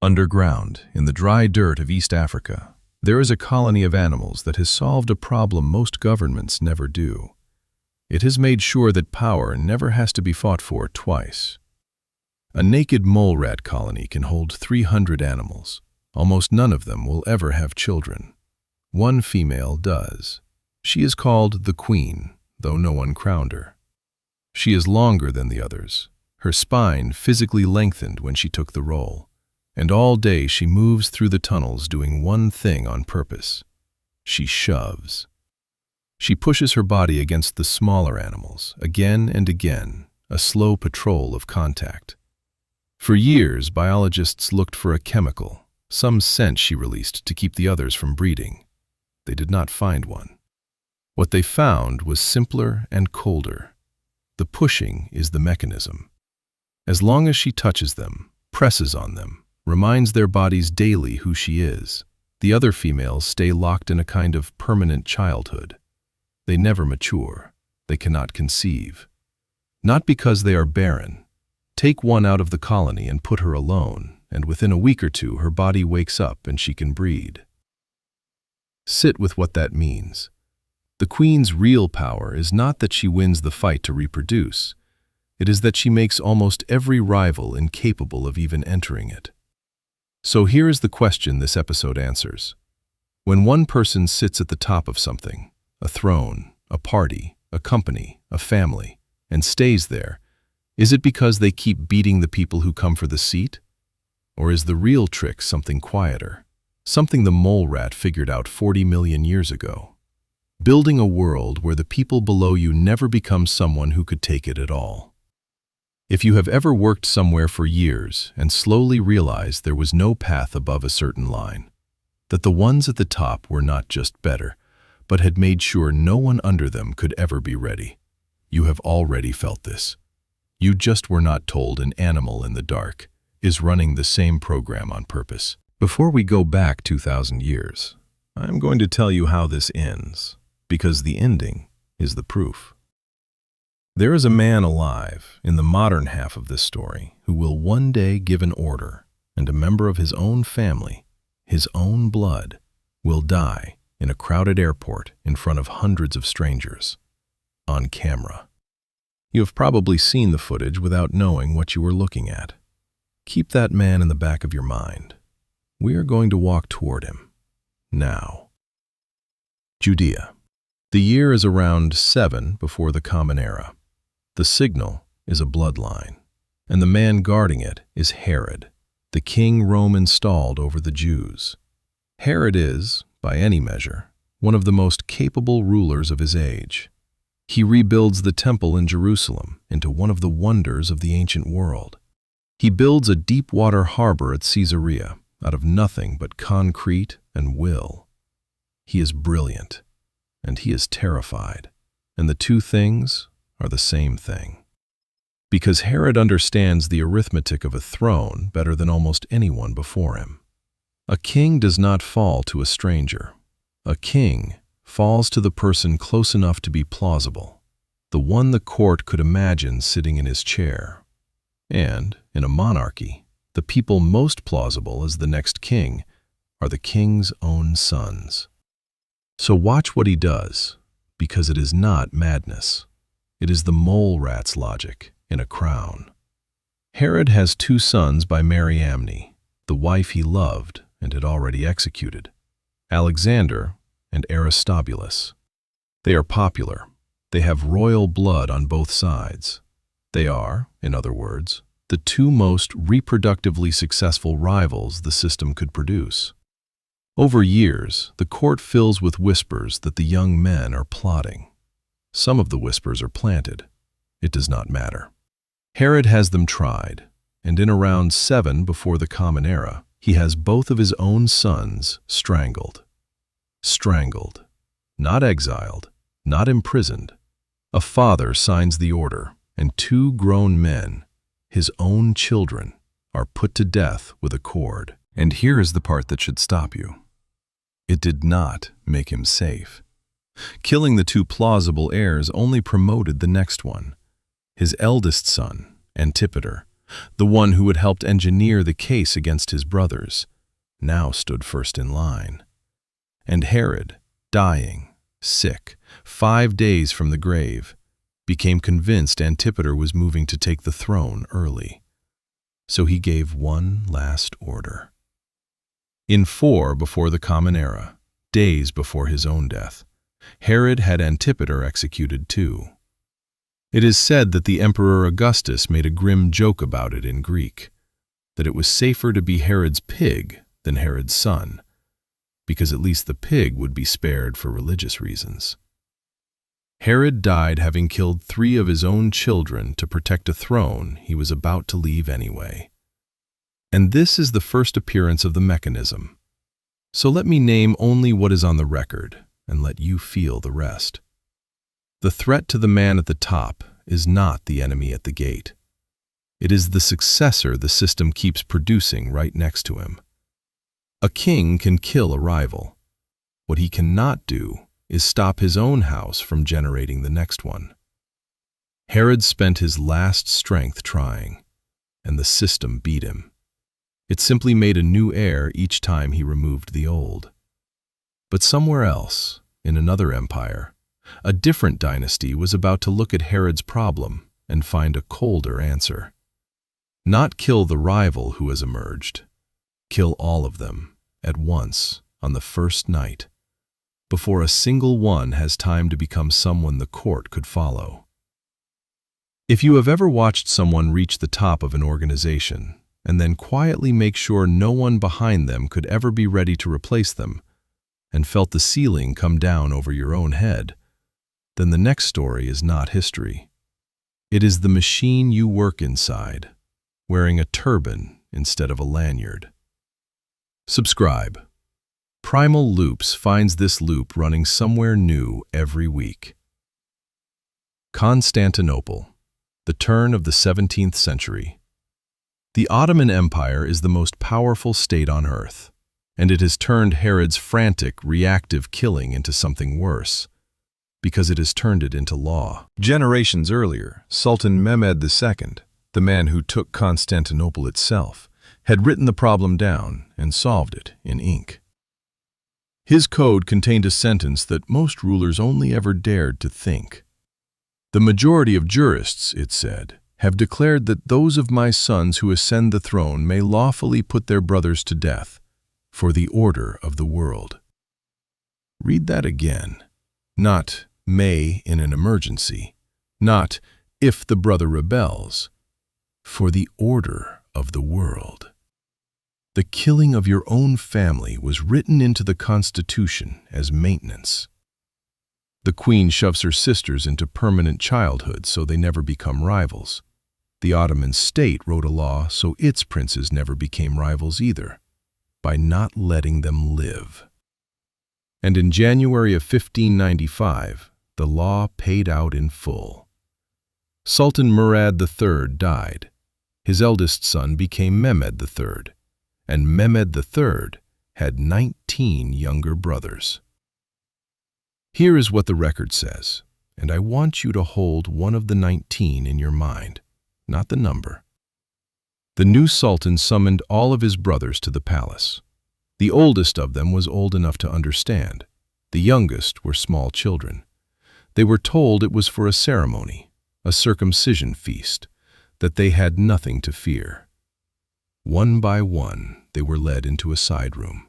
Underground, in the dry dirt of East Africa, there is a colony of animals that has solved a problem most governments never do. It has made sure that power never has to be fought for twice. A naked mole rat colony can hold 300 animals. Almost none of them will ever have children. One female does. She is called the Queen, though no one crowned her. She is longer than the others. Her spine physically lengthened when she took the role. And all day she moves through the tunnels doing one thing on purpose. She shoves. She pushes her body against the smaller animals, again and again, a slow patrol of contact. For years, biologists looked for a chemical, some scent she released to keep the others from breeding. They did not find one. What they found was simpler and colder. The pushing is the mechanism. As long as she touches them, presses on them, reminds their bodies daily who she is, the other females stay locked in a kind of permanent childhood. They never mature. They cannot conceive. Not because they are barren. Take one out of the colony and put her alone, and within a week or two her body wakes up and she can breed. Sit with what that means. The Queen's real power is not that she wins the fight to reproduce. It is that she makes almost every rival incapable of even entering it. So here is the question this episode answers. When one person sits at the top of something, a throne, a party, a company, a family, and stays there, is it because they keep beating the people who come for the seat? Or is the real trick something quieter, something the mole rat figured out 40 million years ago? Building a world where the people below you never become someone who could take it at all. If you have ever worked somewhere for years and slowly realized there was no path above a certain line, that the ones at the top were not just better, but had made sure no one under them could ever be ready. You have already felt this. You just were not told an animal in the dark is running the same program on purpose. Before we go back 2,000 years, I'm going to tell you how this ends, because the ending is the proof. There is a man alive in the modern half of this story who will one day give an order, and a member of his own family, his own blood, will die in a crowded airport in front of hundreds of strangers, on camera. You have probably seen the footage without knowing what you were looking at. Keep that man in the back of your mind. We are going to walk toward him. Now. Judea. The year is around 7 before the Common Era. The signal is a bloodline, and the man guarding it is Herod, the king Rome installed over the Jews. Herod is, by any measure, one of the most capable rulers of his age. He rebuilds the temple in Jerusalem into one of the wonders of the ancient world. He builds a deep-water harbor at Caesarea out of nothing but concrete and will. He is brilliant, and he is terrified, and the two things are the same thing. Because Herod understands the arithmetic of a throne better than almost anyone before him. A king does not fall to a stranger. A king falls to the person close enough to be plausible, the one the court could imagine sitting in his chair. And, in a monarchy, the people most plausible as the next king are the king's own sons. So watch what he does, because it is not madness. It is the mole rat's logic in a crown. Herod has 2 sons by Mariamne, the wife he loved and had already executed, Alexander and Aristobulus. They are popular. They have royal blood on both sides. They are, in other words, the 2 most reproductively successful rivals the system could produce. Over years, the court fills with whispers that the young men are plotting. Some of the whispers are planted. It does not matter. Herod has them tried, and in around 7 before the Common Era, he has both of his own sons strangled. Strangled. Not exiled, not imprisoned. A father signs the order, and 2 grown men, his own children, are put to death with a cord. And here is the part that should stop you. It did not make him safe. Killing the 2 plausible heirs only promoted the next one. His eldest son, Antipater, the one who had helped engineer the case against his brothers, now stood first in line. And Herod, dying, sick, 5 days from the grave, became convinced Antipater was moving to take the throne early. So he gave one last order. In 4 before the Common Era, days before his own death, Herod had Antipater executed too. It is said that the Emperor Augustus made a grim joke about it in Greek, that it was safer to be Herod's pig than Herod's son, because at least the pig would be spared for religious reasons. Herod died having killed 3 of his own children to protect a throne he was about to leave anyway. And this is the first appearance of the mechanism. So let me name only what is on the record, and let you feel the rest. The threat to the man at the top is not the enemy at the gate. It is the successor the system keeps producing right next to him. A king can kill a rival. What he cannot do is stop his own house from generating the next one. Herod spent his last strength trying, and the system beat him. It simply made a new heir each time he removed the old. But somewhere else, in another empire, a different dynasty was about to look at Herod's problem and find a colder answer. Not kill the rival who has emerged. Kill all of them, at once, on the first night, before a single one has time to become someone the court could follow. If you have ever watched someone reach the top of an organization, and then quietly make sure no one behind them could ever be ready to replace them, and felt the ceiling come down over your own head, then the next story is not history. It is the machine you work inside, wearing a turban instead of a lanyard. Subscribe. Primal Loops finds this loop running somewhere new every week. Constantinople, the turn of the 17th century. The Ottoman Empire is the most powerful state on earth, and it has turned Herod's frantic, reactive killing into something worse, because it has turned it into law. Generations earlier, Sultan Mehmed II, the man who took Constantinople itself, had written the problem down and solved it in ink. His code contained a sentence that most rulers only ever dared to think. The majority of jurists, it said, have declared that those of my sons who ascend the throne may lawfully put their brothers to death, for the order of the world. Read that again. Not may in an emergency, not if the brother rebels, for the order of the world. The killing of your own family was written into the Constitution as maintenance. The queen shoves her sisters into permanent childhood so they never become rivals. The Ottoman state wrote a law so its princes never became rivals either, by not letting them live. And in January of 1595, the law paid out in full. Sultan Murad III died. His eldest son became Mehmed III, and Mehmed III had 19 younger brothers. Here is what the record says, and I want you to hold one of the 19 in your mind, not the number. The new sultan summoned all of his brothers to the palace. The oldest of them was old enough to understand. The youngest were small children. They were told it was for a ceremony, a circumcision feast, that they had nothing to fear. One by one, they were led into a side room.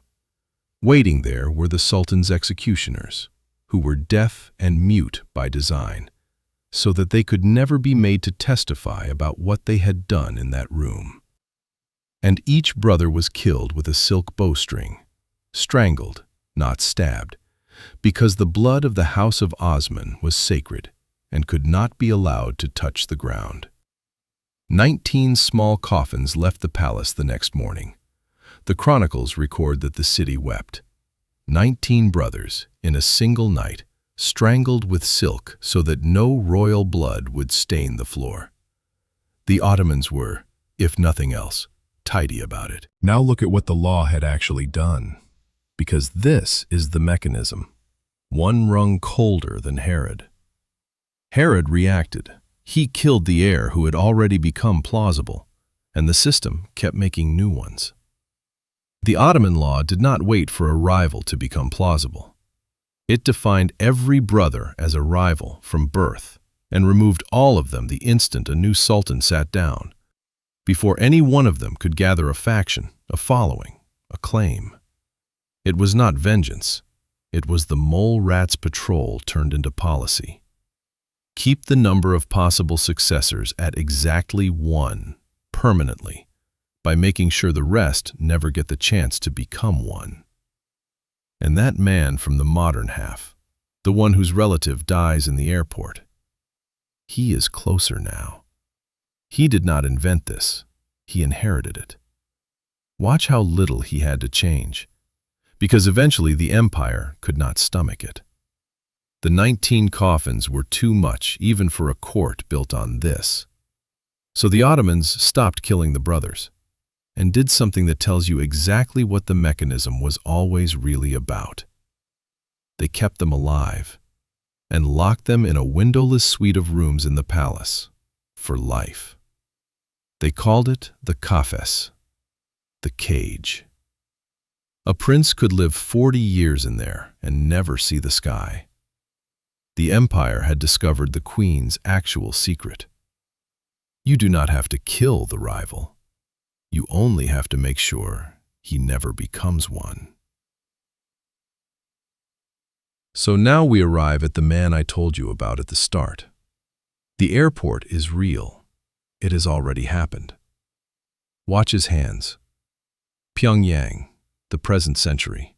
Waiting there were the sultan's executioners, who were deaf and mute by design, so that they could never be made to testify about what they had done in that room. And each brother was killed with a silk bowstring, strangled, not stabbed, because the blood of the house of Osman was sacred and could not be allowed to touch the ground. 19 small coffins left the palace the next morning. The chronicles record that the city wept. 19 brothers, in a single night, strangled with silk so that no royal blood would stain the floor. The Ottomans were, if nothing else, tidy about it. Now look at what the law had actually done, because this is the mechanism, one rung colder than Herod. Herod reacted. He killed the heir who had already become plausible, and the system kept making new ones. The Ottoman law did not wait for a rival to become plausible. It defined every brother as a rival from birth and removed all of them the instant a new sultan sat down, before any one of them could gather a faction, a following, a claim. It was not vengeance. It was the mole rat's patrol turned into policy. Keep the number of possible successors at exactly 1, permanently, by making sure the rest never get the chance to become one. And that man from the modern half, the one whose relative dies in the airport, he is closer now. He did not invent this. He inherited it. Watch how little he had to change, because eventually the empire could not stomach it. The 19 coffins were too much even for a court built on this. So the Ottomans stopped killing the brothers and did something that tells you exactly what the mechanism was always really about. They kept them alive and locked them in a windowless suite of rooms in the palace for life. They called it the Kafes, the cage. A prince could live 40 years in there and never see the sky. The empire had discovered the queen's actual secret. You do not have to kill the rival. You only have to make sure he never becomes one. So now we arrive at the man I told you about at the start. The airport is real. It has already happened. Watch his hands. Pyongyang, the present century.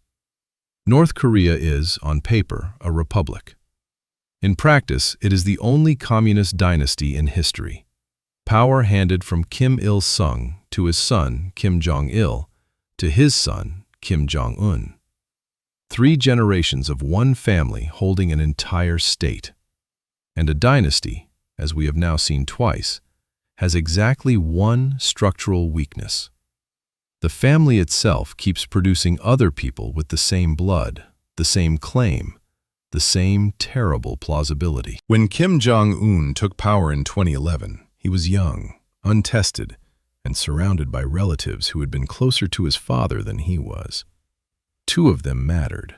North Korea is, on paper, a republic. In practice, it is the only communist dynasty in history. Power handed from Kim Il-sung to his son, Kim Jong-il, to his son, Kim Jong-un. 3 generations of one family holding an entire state. And a dynasty, as we have now seen twice, has exactly one structural weakness. The family itself keeps producing other people with the same blood, the same claim, the same terrible plausibility. When Kim Jong-un took power in 2011, he was young, untested, and surrounded by relatives who had been closer to his father than he was. 2 of them mattered.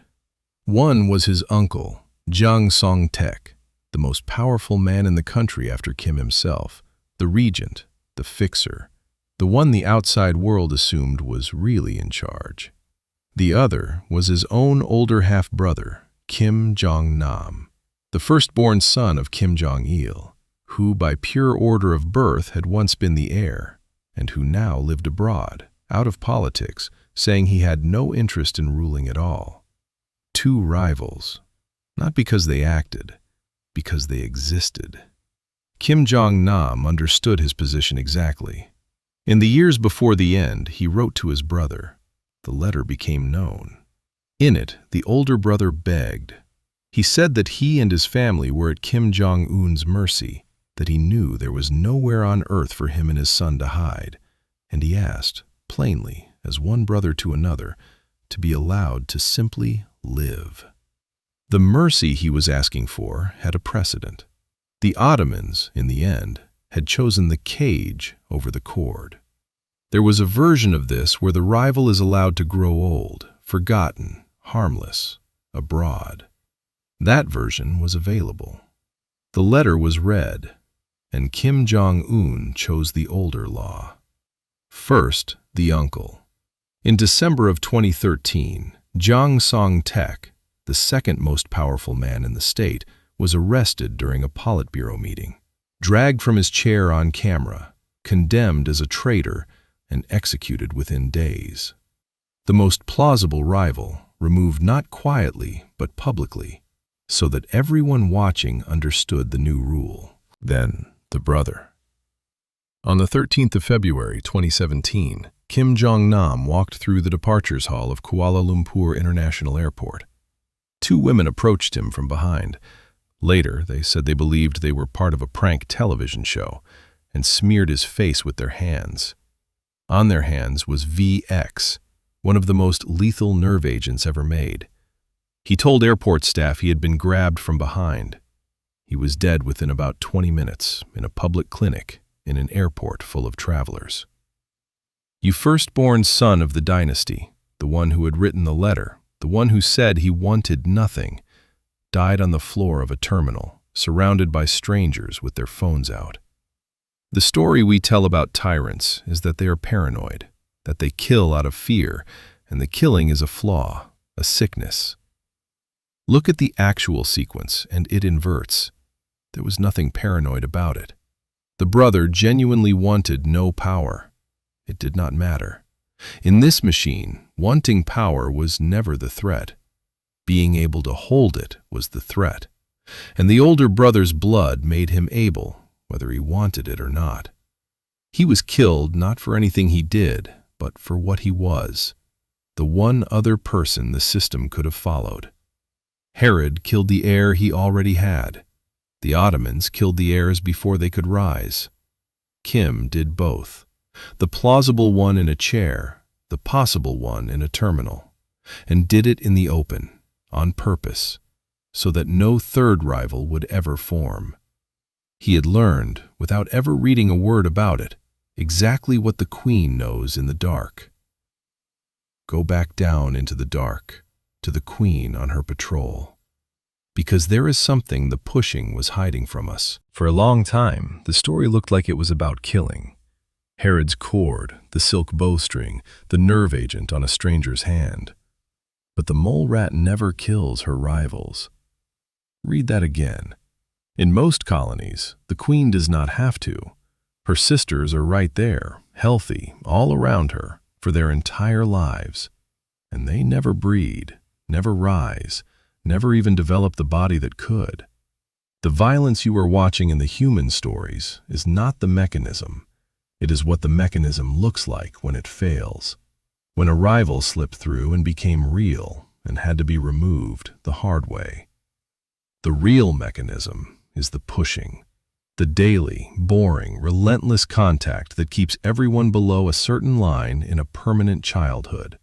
One was his uncle, Song-thaek, the most powerful man in the country after Kim himself, the regent, the fixer, the one the outside world assumed was really in charge. The other was his own older half-brother, Kim Jong-nam, the firstborn son of Kim Jong-il, who by pure order of birth had once been the heir, and who now lived abroad, out of politics, saying he had no interest in ruling at all. 2 rivals, not because they acted, because they existed. Kim Jong-nam understood his position exactly. In the years before the end, he wrote to his brother. The letter became known. In it, the older brother begged. He said that he and his family were at Kim Jong-un's mercy, that he knew there was nowhere on earth for him and his son to hide, and he asked, plainly, as one brother to another, to be allowed to simply live. The mercy he was asking for had a precedent. The Ottomans, in the end, had chosen the cage over the cord. There was a version of this where the rival is allowed to grow old, forgotten, harmless, abroad. That version was available. The letter was read, and Kim Jong-un chose the older law. First, the uncle. In December of 2013, Song-thaek, the second most powerful man in the state, was arrested during a Politburo meeting, dragged from his chair on camera, condemned as a traitor, and executed within days. The most plausible rival, removed not quietly but publicly, so that everyone watching understood the new rule. Then, the brother. On the 13th of February 2017, Kim Jong-nam walked through the departures hall of Kuala Lumpur International Airport. 2 women approached him from behind. Later, they said they believed they were part of a prank television show and smeared his face with their hands. On their hands was VX, one of the most lethal nerve agents ever made. He told airport staff he had been grabbed from behind. He was dead within about 20 minutes in a public clinic in an airport full of travelers. You firstborn son of the dynasty, the one who had written the letter, the one who said he wanted nothing, died on the floor of a terminal, surrounded by strangers with their phones out. The story we tell about tyrants is that they are paranoid, that they kill out of fear, and the killing is a flaw, a sickness. Look at the actual sequence, and it inverts. There was nothing paranoid about it. The brother genuinely wanted no power. It did not matter. In this machine, wanting power was never the threat. Being able to hold it was the threat. And the older brother's blood made him able, whether he wanted it or not. He was killed not for anything he did, but for what he was. The one other person the system could have followed. Herod killed the heir he already had. The Ottomans killed the heirs before they could rise. Kim did both. The plausible one in a chair, the possible one in a terminal, and did it in the open, on purpose, so that no third rival would ever form. He had learned, without ever reading a word about it, exactly what the queen knows in the dark. Go back down into the dark, to the queen on her patrol. Because there is something the pushing was hiding from us. For a long time, the story looked like it was about killing. Herod's cord, the silk bowstring, the nerve agent on a stranger's hand. But the mole rat never kills her rivals. Read that again. In most colonies, the queen does not have to. Her sisters are right there, healthy, all around her, for their entire lives. And they never breed, never rise, never even develop the body that could. The violence you are watching in the human stories is not the mechanism. It is what the mechanism looks like when it fails. When a rival slipped through and became real and had to be removed the hard way. The real mechanism is the pushing. The daily, boring, relentless contact that keeps everyone below a certain line in a permanent childhood.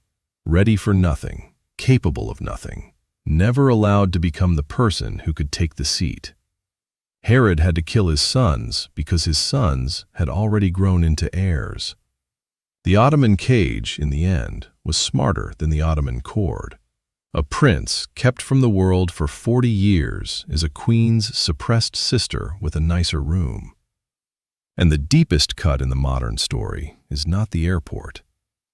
Ready for nothing, capable of nothing, never allowed to become the person who could take the seat. Herod had to kill his sons because his sons had already grown into heirs. The Ottoman cage, in the end, was smarter than the Ottoman cord. A prince kept from the world for 40 years is a queen's suppressed sister with a nicer room. And the deepest cut in the modern story is not the airport.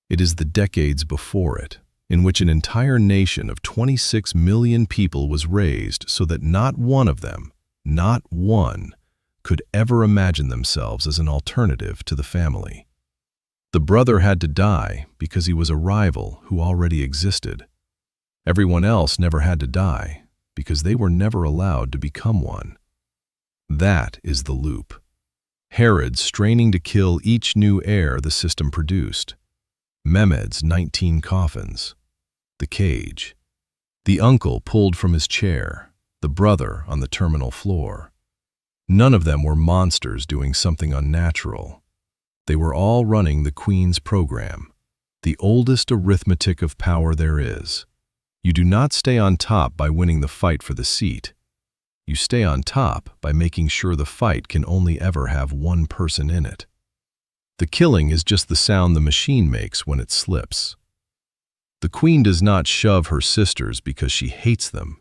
It is the decades before it, in which an entire nation of 26 million people was raised so that not one of them, not one, could ever imagine themselves as an alternative to the family. The brother had to die because he was a rival who already existed. Everyone else never had to die because they were never allowed to become one. That is the loop. Herod straining to kill each new heir the system produced. Mehmed's 19 coffins. The cage. The uncle pulled from his chair. The brother on the terminal floor. None of them were monsters doing something unnatural. They were all running the queen's program, the oldest arithmetic of power there is. You do not stay on top by winning the fight for the seat. You stay on top by making sure the fight can only ever have one person in it. The killing is just the sound the machine makes when it slips. The queen does not shove her sisters because she hates them.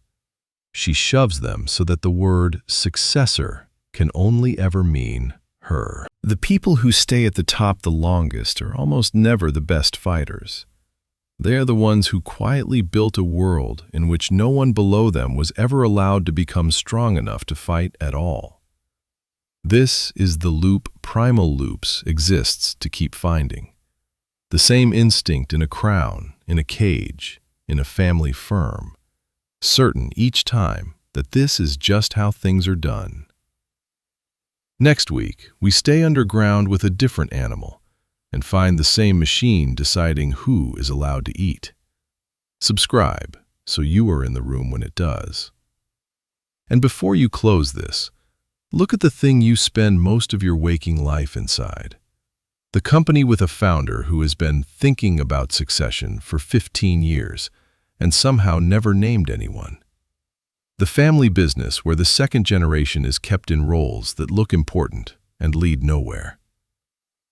She shoves them so that the word successor can only ever mean her. The people who stay at the top the longest are almost never the best fighters. They are the ones who quietly built a world in which no one below them was ever allowed to become strong enough to fight at all. This is the loop Primal Loops exists to keep finding. The same instinct in a crown, in a cage, in a family firm. Certain each time that this is just how things are done. Next week, we stay underground with a different animal and find the same machine deciding who is allowed to eat. Subscribe so you are in the room when it does. And before you close this, look at the thing you spend most of your waking life inside. The company with a founder who has been thinking about succession for 15 years and somehow never named anyone. The family business where the second generation is kept in roles that look important and lead nowhere.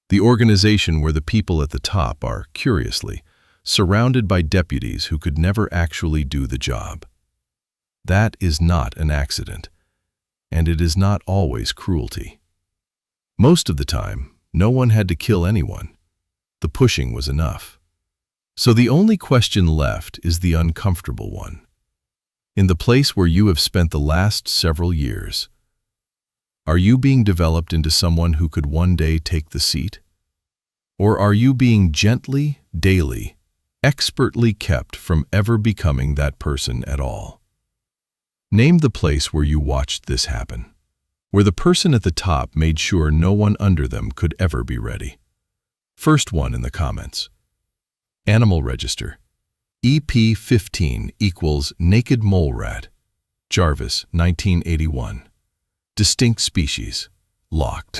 The organization where the people at the top are, curiously, surrounded by deputies who could never actually do the job. That is not an accident, and it is not always cruelty. Most of the time, no one had to kill anyone. The pushing was enough. So the only question left is the uncomfortable one. In the place where you have spent the last several years, are you being developed into someone who could one day take the seat? Or are you being gently, daily, expertly kept from ever becoming that person at all? Name the place where you watched this happen, where the person at the top made sure no one under them could ever be ready. First one in the comments. Animal register. EP15 equals naked mole rat. Jarvis, 1981. Distinct species. Locked.